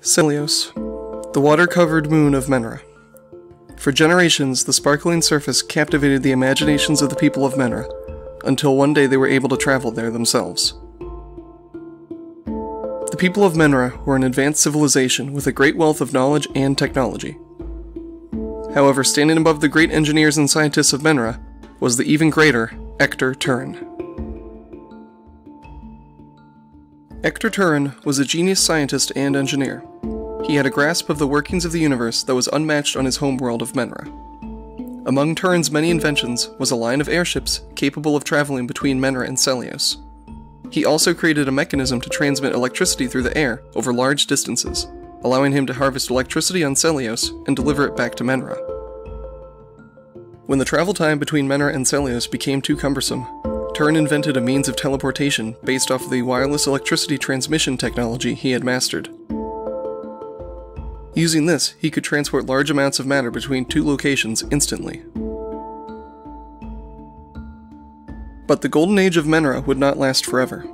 Seleos, the water-covered moon of Menra. For generations, the sparkling surface captivated the imaginations of the people of Menra, until one day they were able to travel there themselves. The people of Menra were an advanced civilization with a great wealth of knowledge and technology. However, standing above the great engineers and scientists of Menra was the even greater Ektor Turren. Ektor Turren was a genius scientist and engineer. He had a grasp of the workings of the universe that was unmatched on his homeworld of Menra. Among Turren's many inventions was a line of airships capable of traveling between Menra and Seleos. He also created a mechanism to transmit electricity through the air over large distances, allowing him to harvest electricity on Seleos and deliver it back to Menra. When the travel time between Menra and Seleos became too cumbersome, Turren invented a means of teleportation based off of the wireless electricity transmission technology he had mastered. Using this, he could transport large amounts of matter between two locations instantly. But the golden age of Menra would not last forever.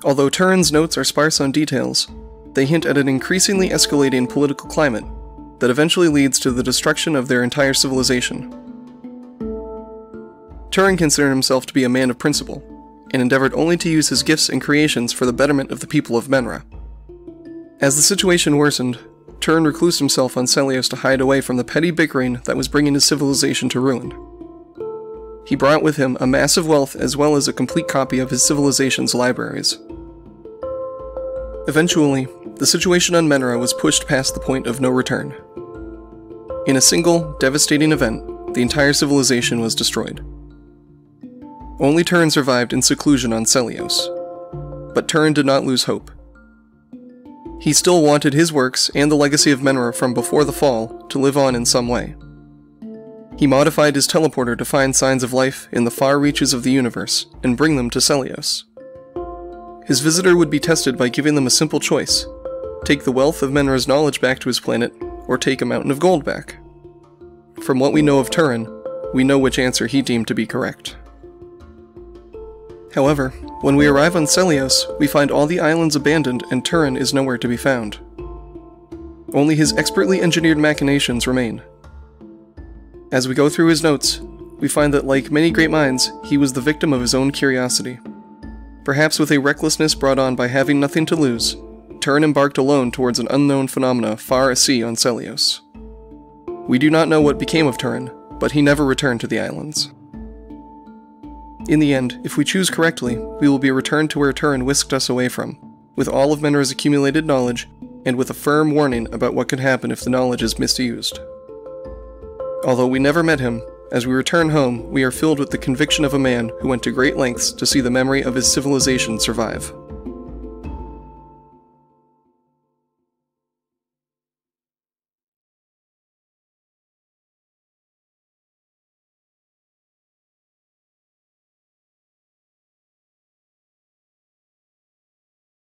Although Turren's notes are sparse on details, they hint at an increasingly escalating political climate that eventually leads to the destruction of their entire civilization. Turren considered himself to be a man of principle, and endeavored only to use his gifts and creations for the betterment of the people of Menra. As the situation worsened, Turren reclused himself on Seleos to hide away from the petty bickering that was bringing his civilization to ruin. He brought with him a massive wealth as well as a complete copy of his civilization's libraries. Eventually, the situation on Menra was pushed past the point of no return. In a single, devastating event, the entire civilization was destroyed. Only Turren survived in seclusion on Seleos. But Turren did not lose hope. He still wanted his works and the legacy of Menra from before the fall to live on in some way. He modified his teleporter to find signs of life in the far reaches of the universe and bring them to Seleos. His visitor would be tested by giving them a simple choice: take the wealth of Menra's knowledge back to his planet, or take a mountain of gold back. From what we know of Turren, we know which answer he deemed to be correct. However, when we arrive on Seleos, we find all the islands abandoned and Turren is nowhere to be found. Only his expertly engineered machinations remain. As we go through his notes, we find that like many great minds, he was the victim of his own curiosity. Perhaps with a recklessness brought on by having nothing to lose, Turren embarked alone towards an unknown phenomena far at sea on Seleos. We do not know what became of Turren, but he never returned to the islands. In the end, if we choose correctly, we will be returned to where Turren whisked us away from, with all of Menra's accumulated knowledge, and with a firm warning about what could happen if the knowledge is misused. Although we never met him, as we return home, we are filled with the conviction of a man who went to great lengths to see the memory of his civilization survive.